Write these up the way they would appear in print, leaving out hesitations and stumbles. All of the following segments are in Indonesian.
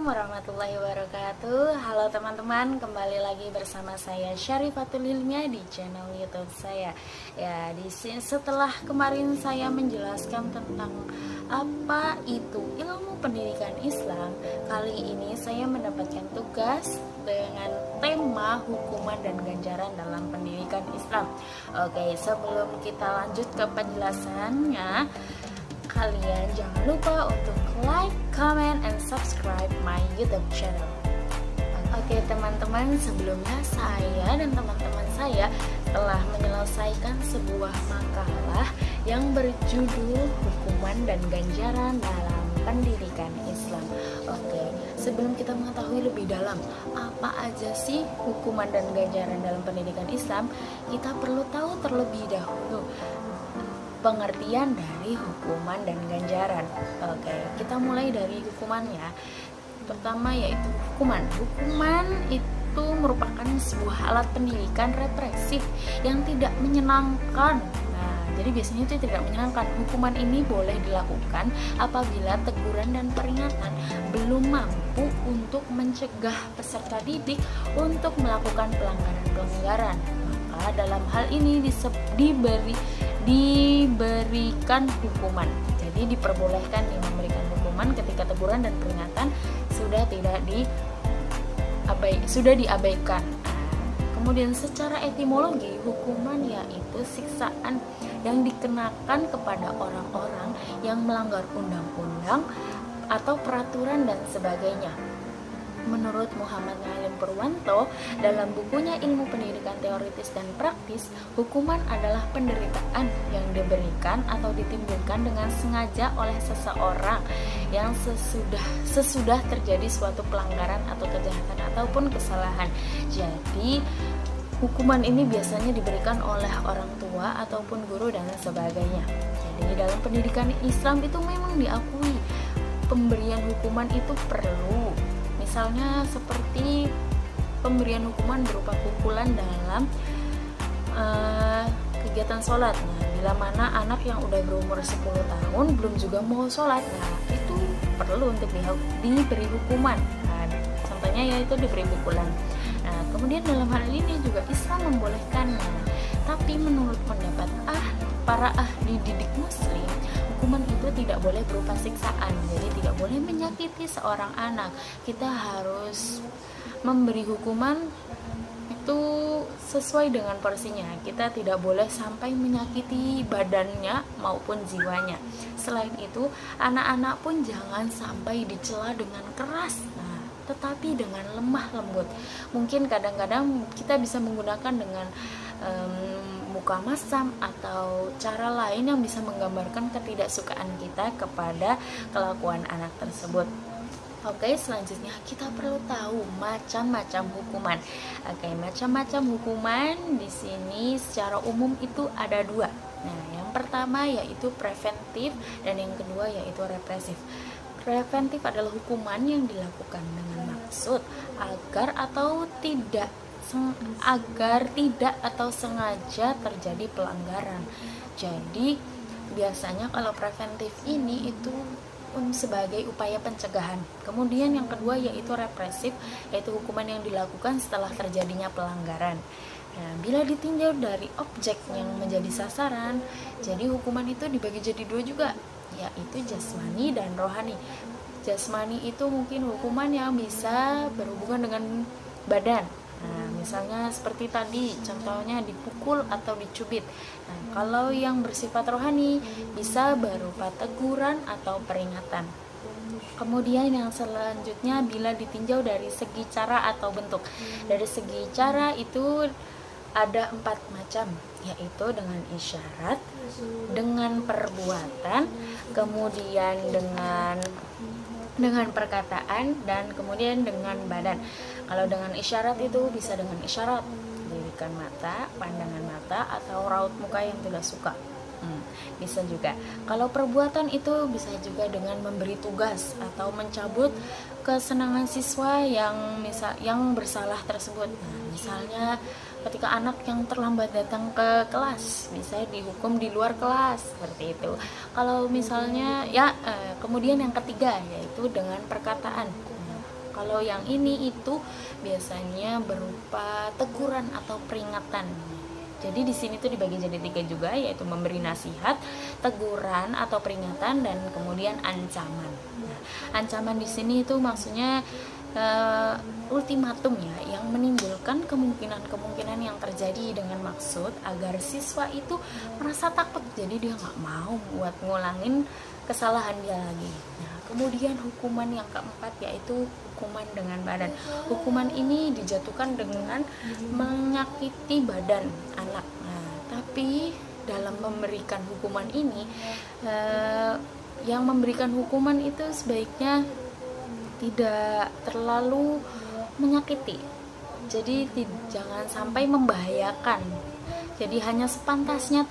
warahmatullahi wabarakatuh. Halo teman-teman, kembali lagi bersama saya Syarifatul Hilmia di channel YouTube saya. Ya, di sini setelah kemarin saya menjelaskan tentang apa itu ilmu pendidikan Islam, kali ini saya mendapatkan tugas dengan tema hukuman dan ganjaran dalam pendidikan Islam. Oke, sebelum kita lanjut ke penjelasannya, kalian jangan lupa untuk like, comment, and subscribe my YouTube channel. Oke teman-teman, sebelumnya saya dan teman-teman saya telah menyelesaikan sebuah makalah yang berjudul Hukuman dan Ganjaran dalam Pendidikan Islam. Oke, sebelum kita mengetahui lebih dalam apa aja sih hukuman dan ganjaran dalam pendidikan Islam, kita perlu tahu terlebih dahulu pengertian dari hukuman dan ganjaran. Oke, kita mulai dari hukumannya. Pertama yaitu hukuman. Hukuman itu merupakan sebuah alat pendidikan represif yang tidak menyenangkan. Nah, jadi biasanya itu tidak menyenangkan. Hukuman ini boleh dilakukan apabila teguran dan peringatan belum mampu untuk mencegah peserta didik untuk melakukan pelanggaran-pelanggaran. Maka dalam hal ini diberikan hukuman. Jadi diperbolehkan memberikan hukuman ketika teguran dan peringatan sudah diabaikan. Kemudian secara etimologi, hukuman yaitu siksaan yang dikenakan kepada orang-orang yang melanggar undang-undang atau peraturan dan sebagainya. Menurut Muhammad Ngalim Purwanto, dalam bukunya Ilmu Pendidikan Teoritis dan Praktis, hukuman adalah penderitaan yang diberikan atau ditimbulkan dengan sengaja oleh seseorang yang sesudah terjadi suatu pelanggaran atau kejahatan ataupun kesalahan. Jadi, hukuman ini biasanya diberikan oleh orang tua ataupun guru dan sebagainya. Jadi, dalam pendidikan Islam itu memang diakui pemberian hukuman itu perlu. Misalnya seperti pemberian hukuman berupa pukulan dalam kegiatan sholat. Nah, bila mana anak yang udah berumur 10 tahun belum juga mau sholat, nah itu perlu untuk diberi hukuman. Nah, contohnya yaitu diberi pukulan. Nah, kemudian dalam hal ini juga Islam membolehkannya. Tapi menurut pendapat para ahli didik muslim, hukuman itu tidak boleh berupa siksaan. Jadi tidak boleh menyakiti seorang anak. Kita harus memberi hukuman itu sesuai dengan porsinya. Kita tidak boleh sampai menyakiti badannya maupun jiwanya. Selain itu, anak-anak pun jangan sampai dicela dengan keras, tetapi dengan lemah lembut. Mungkin kadang-kadang kita bisa menggunakan dengan muka masam atau cara lain yang bisa menggambarkan ketidaksukaan kita kepada kelakuan anak tersebut. Oke, selanjutnya kita perlu tahu macam-macam hukuman. Oke, macam-macam hukuman di sini secara umum itu ada dua. Nah, yang pertama yaitu preventif dan yang kedua yaitu represif. Preventif adalah hukuman yang dilakukan dengan maksud agar tidak atau sengaja terjadi pelanggaran. Jadi biasanya kalau preventif ini itu sebagai upaya pencegahan. Kemudian yang kedua yaitu represif, yaitu hukuman yang dilakukan setelah terjadinya pelanggaran. Nah, bila ditinjau dari objek yang menjadi sasaran, jadi hukuman itu dibagi jadi dua juga, yaitu jasmani dan rohani. Jasmani itu mungkin hukuman yang bisa berhubungan dengan badan. Nah, misalnya seperti tadi, contohnya dipukul atau dicubit. Nah, kalau yang bersifat rohani bisa berupa teguran atau peringatan. Kemudian yang selanjutnya bila ditinjau dari segi cara atau bentuk. Dari segi cara itu ada 4 macam, yaitu dengan isyarat, dengan perbuatan, kemudian dengan perkataan, dan kemudian dengan badan. Kalau dengan isyarat itu bisa dengan isyarat, lirikan mata, pandangan mata, atau raut muka yang tidak suka. Bisa juga. Kalau perbuatan itu bisa juga dengan memberi tugas atau mencabut kesenangan siswa yang bersalah tersebut. Nah, misalnya ketika anak yang terlambat datang ke kelas bisa dihukum di luar kelas, seperti itu. Kalau misalnya kemudian yang ketiga yaitu dengan perkataan. Kalau yang ini itu biasanya berupa teguran atau peringatan. Jadi di sini tuh dibagi jadi 3 juga, yaitu memberi nasihat, teguran atau peringatan, dan kemudian ancaman. Nah, ancaman di sini itu maksudnya ultimatum ya, yang menimbulkan kemungkinan-kemungkinan yang terjadi dengan maksud agar siswa itu merasa takut, jadi dia nggak mau buat ngulangin kesalahan dia lagi. Nah, kemudian hukuman yang keempat yaitu hukuman dengan badan. Hukuman ini dijatuhkan dengan menyakiti badan anak. Nah, tapi dalam memberikan hukuman ini, yang memberikan hukuman itu sebaiknya tidak terlalu menyakiti. Jadi jangan sampai membahayakan. Jadi hanya sepantasnya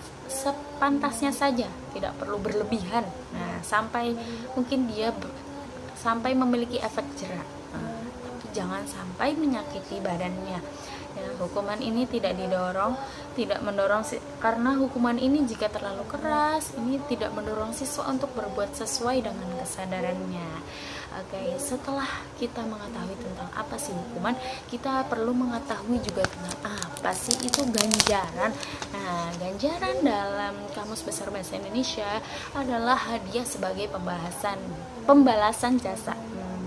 saja, tidak perlu berlebihan. Nah, sampai mungkin dia sampai memiliki efek jerak. Nah, tapi jangan sampai menyakiti badannya. Ya, hukuman ini tidak mendorong karena hukuman ini jika terlalu keras, ini tidak mendorong siswa untuk berbuat sesuai dengan kesadarannya. Oke, setelah kita mengetahui tentang apa sih hukuman, kita perlu mengetahui juga tentang apa sih itu ganjaran. Nah, ganjaran dalam Kamus Besar Bahasa Indonesia adalah hadiah sebagai pembalasan jasa.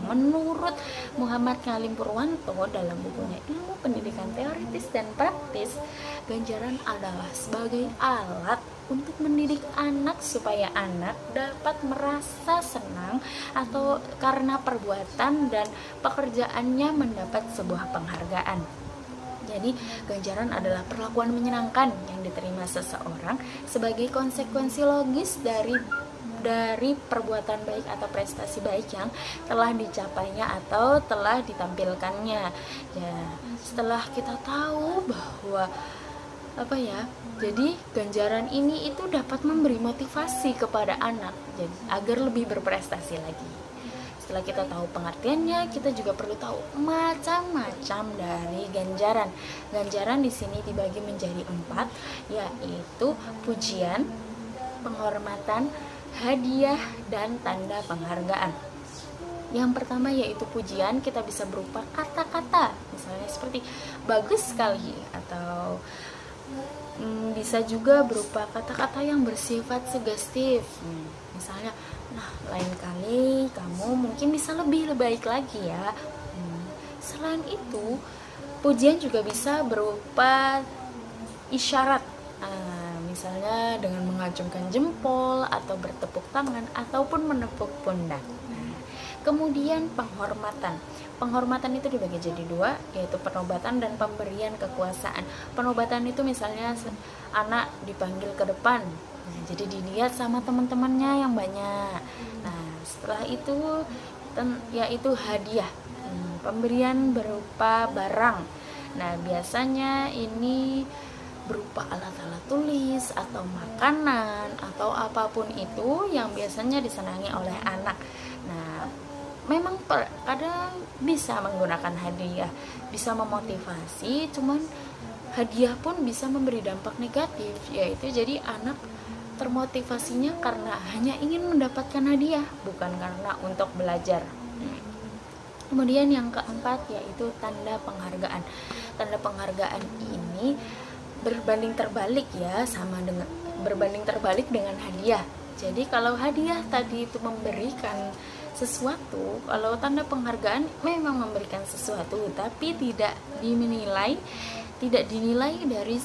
Menurut Muhammad Ngalim Purwanto dalam bukunya Ilmu Pendidikan Teoritis dan Praktis, ganjaran adalah sebagai alat untuk mendidik anak supaya anak dapat merasa senang atau karena perbuatan dan pekerjaannya mendapat sebuah penghargaan. Jadi, ganjaran adalah perlakuan menyenangkan yang diterima seseorang sebagai konsekuensi logis dari perbuatan baik atau prestasi baik yang telah dicapainya atau telah ditampilkannya. Ya, setelah kita tahu bahwa jadi ganjaran ini itu dapat memberi motivasi kepada anak jadi agar lebih berprestasi lagi. Setelah kita tahu pengertiannya, kita juga perlu tahu macam-macam dari ganjaran. Ganjaran di sini dibagi menjadi 4, yaitu pujian, penghormatan, hadiah, dan tanda penghargaan. Yang pertama yaitu pujian, kita bisa berupa kata-kata, misalnya seperti bagus sekali, atau bisa juga berupa kata-kata yang bersifat sugestif, misalnya, nah lain kali kamu mungkin bisa lebih baik lagi ya. Selain itu, pujian juga bisa berupa isyarat, misalnya dengan mengacungkan jempol atau bertepuk tangan ataupun menepuk pundak. Kemudian penghormatan itu dibagi jadi 2, yaitu penobatan dan pemberian kekuasaan. Penobatan itu misalnya anak dipanggil ke depan, jadi dilihat sama teman-temannya yang banyak. Nah, setelah itu yaitu hadiah, pemberian berupa barang. Nah, biasanya ini berupa alat-alat tulis atau makanan atau apapun itu yang biasanya disenangi oleh anak. Nah, memang kadang bisa menggunakan hadiah, bisa memotivasi, cuman hadiah pun bisa memberi dampak negatif, yaitu jadi anak termotivasinya karena hanya ingin mendapatkan hadiah, bukan karena untuk belajar. Kemudian yang keempat yaitu tanda penghargaan. Tanda penghargaan ini berbanding terbalik dengan hadiah. Jadi kalau hadiah tadi itu memberikan sesuatu, kalau tanda penghargaan memang memberikan sesuatu, tapi tidak dinilai dari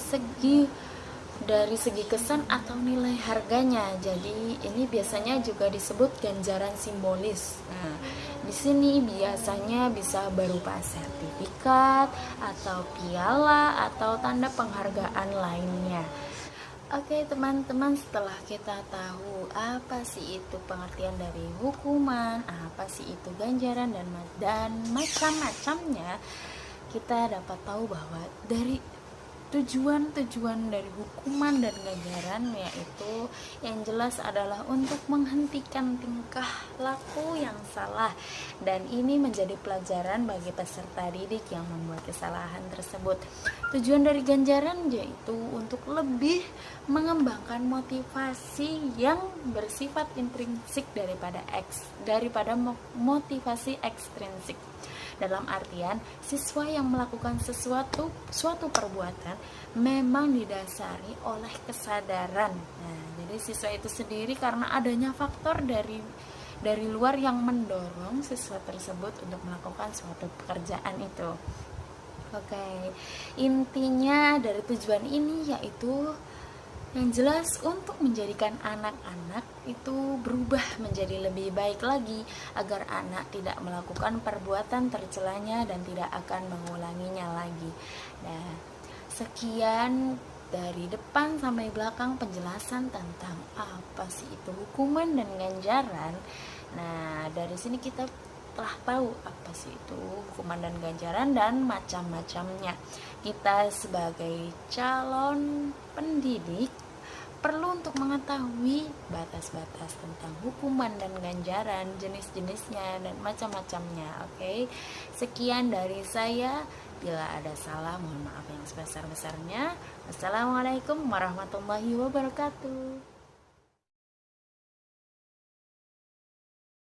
segi kesan atau nilai harganya. Jadi ini biasanya juga disebut ganjaran simbolis. Nah, di sini biasanya bisa berupa sertifikat atau piala atau tanda penghargaan lainnya. Oke teman-teman, setelah kita tahu apa sih itu pengertian dari hukuman, apa sih itu ganjaran dan macam-macamnya, kita dapat tahu bahwa dari tujuan dari hukuman dan ganjaran yaitu yang jelas adalah untuk menghentikan tingkah laku yang salah, dan ini menjadi pelajaran bagi peserta didik yang membuat kesalahan tersebut. Tujuan dari ganjaran yaitu untuk lebih mengembangkan motivasi yang bersifat intrinsik daripada motivasi ekstrinsik. Dalam artian, siswa yang melakukan suatu perbuatan memang didasari oleh kesadaran. Nah, jadi siswa itu sendiri karena adanya faktor dari luar yang mendorong siswa tersebut untuk melakukan suatu pekerjaan itu. Oke, intinya dari tujuan ini yaitu yang jelas untuk menjadikan anak-anak itu berubah menjadi lebih baik lagi, agar anak tidak melakukan perbuatan tercelanya dan tidak akan mengulanginya lagi. Nah, sekian dari depan sampai belakang penjelasan tentang apa sih itu hukuman dan ganjaran. Nah, dari sini kita telah tahu apa sih itu hukuman dan ganjaran dan macam-macamnya. Kita sebagai calon pendidik perlu untuk mengetahui batas-batas tentang hukuman dan ganjaran, jenis-jenisnya dan macam-macamnya. Oke, sekian dari saya. Bila ada salah, mohon maaf yang sebesar-besarnya. Assalamualaikum warahmatullahi wabarakatuh.